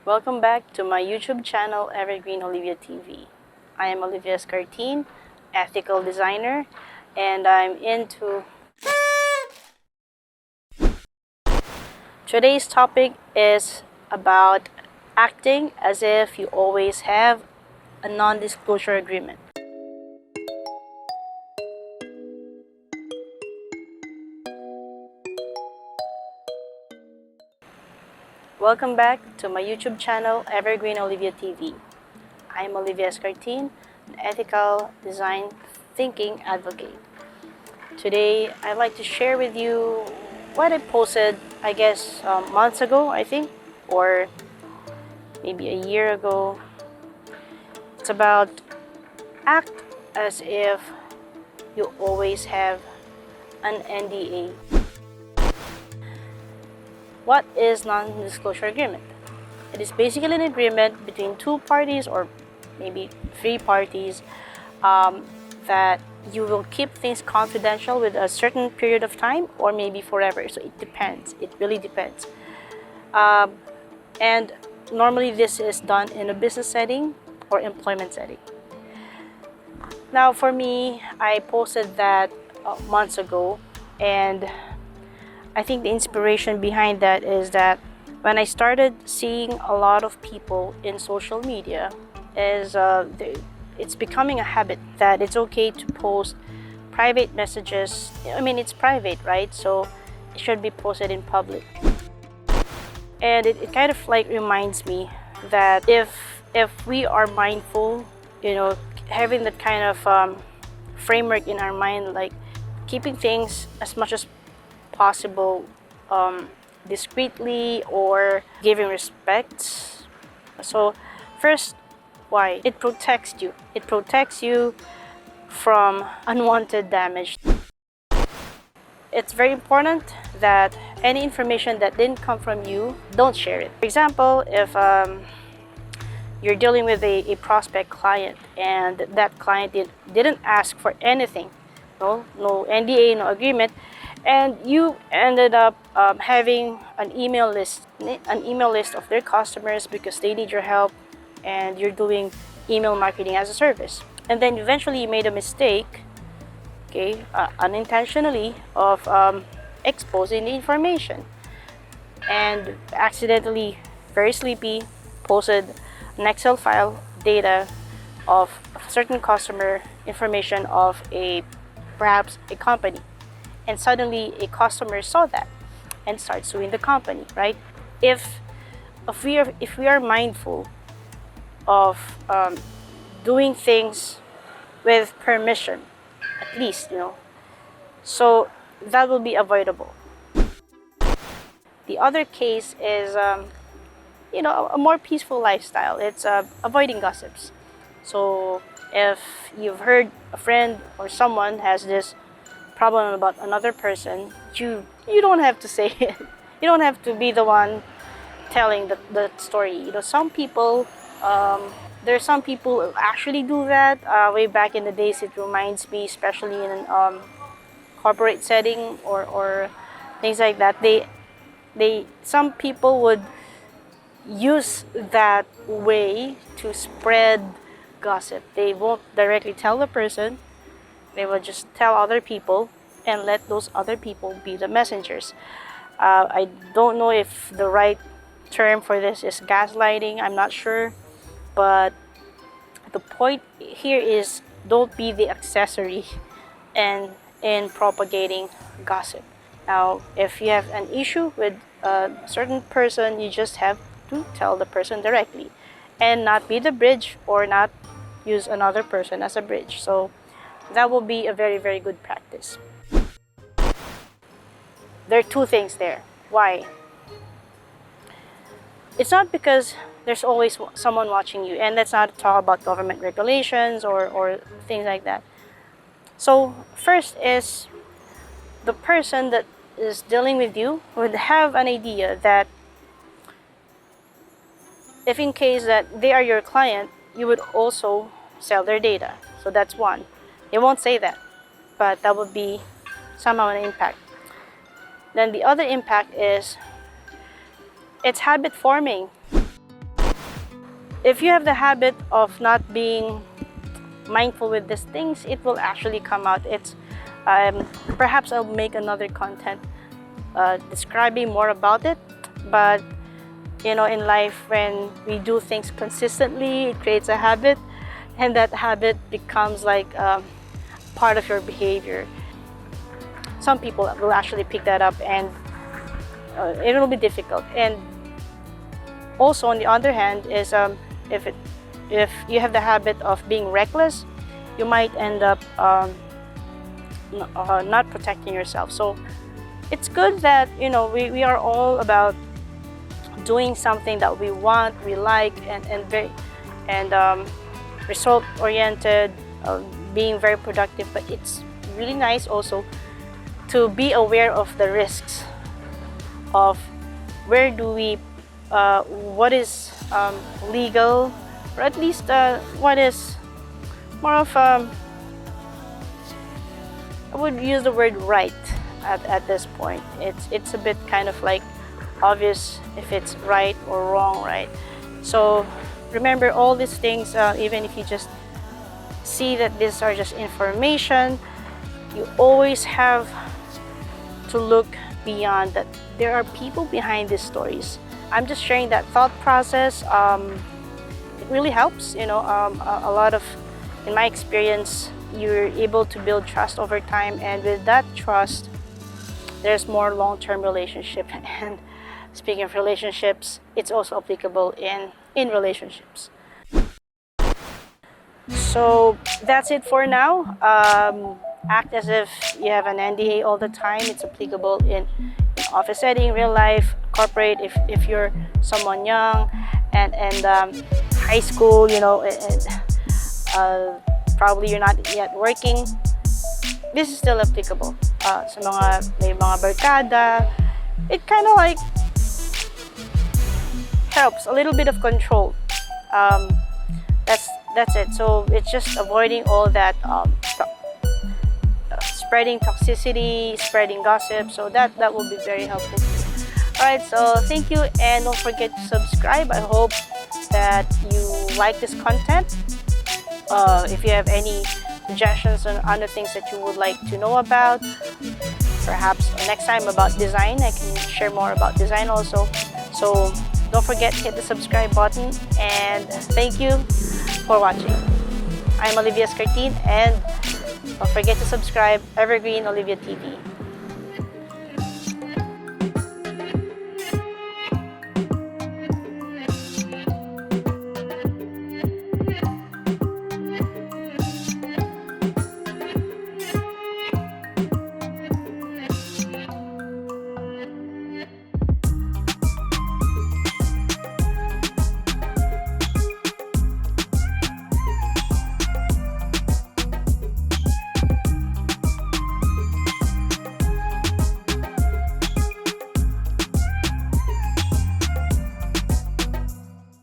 Welcome back to my YouTube channel, Evergreen Olivia TV. I am Olivia Scartine, ethical designer, and I'm into... Today's topic is about acting as if you always have a non-disclosure agreement. Welcome back to my YouTube channel, Evergreen Olivia TV. I'm Olivia Scartine, an ethical design thinking advocate. Today, I'd like to share with you what I posted, I guess, months ago, I think, or maybe a year ago. It's about act as if you always have an NDA. What is non-disclosure agreement? It is basically an agreement between two parties or maybe three parties that you will keep things confidential with a certain period of time or maybe forever. So it depends. It really depends. And normally this is done in a business setting or employment setting. Now for me, I posted that months ago, and I think the inspiration behind that is that when I started seeing a lot of people in social media, it's becoming a habit that it's okay to post private messages. I mean, it's private, right? So it should be posted in public. And it kind of like reminds me that if we are mindful, having that kind of framework in our mind, like keeping things as much as possible discreetly or giving respect. So first, why? It protects you. It protects you from unwanted damage. It's very important that any information that didn't come from you, don't share it. For example, if you're dealing with a prospect client and that client didn't ask for anything, no NDA, no agreement, and you ended up having an email list of their customers because they need your help, and you're doing email marketing as a service, and then eventually you made a mistake, unintentionally, of exposing the information, and accidentally, very sleepy, posted an Excel file data of certain customer information of perhaps a company, and suddenly a customer saw that and starts suing the company, right? If we are mindful of doing things with permission, at least, so that will be avoidable. The other case is, a more peaceful lifestyle. It's avoiding gossips. So if you've heard a friend or someone has this problem about another person, you don't have to say it. You don't have to be the one telling the story. Some people, there are some people who actually do that. Way back in the days, it reminds me, especially in a corporate setting or things like that. Some people would use that way to spread gossip. They won't directly tell the person. They will just tell other people and let those other people be the messengers. I don't know if the right term for this is gaslighting. I'm not sure. But the point here is, don't be the accessory in propagating gossip. Now, if you have an issue with a certain person, you just have to tell the person directly and not be the bridge or not use another person as a bridge. So that will be a very, very good practice. There are two things there. Why? It's not because there's always someone watching you, and let's not talk about government regulations or things like that. So first is, the person that is dealing with you would have an idea that if in case that they are your client, you would also sell their data. So that's one. They won't say that, but that would be somehow an impact. Then the other impact is, it's habit forming. if you have the habit of not being mindful with these things, it will actually come out. It's perhaps I'll make another content describing more about it. But you know, in life, when we do things consistently, it creates a habit, and that habit becomes like part of your behavior. Some people will actually pick that up, and it will be difficult. And also, on the other hand, is if you have the habit of being reckless, you might end up not protecting yourself. So it's good that, you know, we are all about doing something that we want, we like, and result oriented, being very productive. But it's really nice also to be aware of the risks of where do we what is legal, or at least what is more of I would use the word right at this point. It's a bit kind of like obvious if it's right or wrong, right? So remember all these things, even if you just see that these are just information, you always have to look beyond that. There are people behind these stories. I'm just sharing that thought process. It really helps, you know. A lot of, in my experience, you're able to build trust over time, and with that trust, there's more long-term relationship. And speaking of relationships, it's also applicable in relationships. So that's it for now. Act as if you have an NDA all the time. It's applicable in office setting, real life, corporate, if you're someone young, and high school, you know, probably you're not yet working. This is still applicable. Sa may mga barkada, it kind of like helps a little bit of control. That's it. So it's just avoiding all that spreading toxicity, spreading gossip. So that will be very helpful. Alright, so thank you, and don't forget to subscribe. I hope that you like this content. If you have any suggestions on other things that you would like to know about, perhaps next time about design, I can share more about design also. So don't forget to hit the subscribe button, and thank you for watching. I'm Olivia Scartin, and don't forget to subscribe, Evergreen Olivia TV.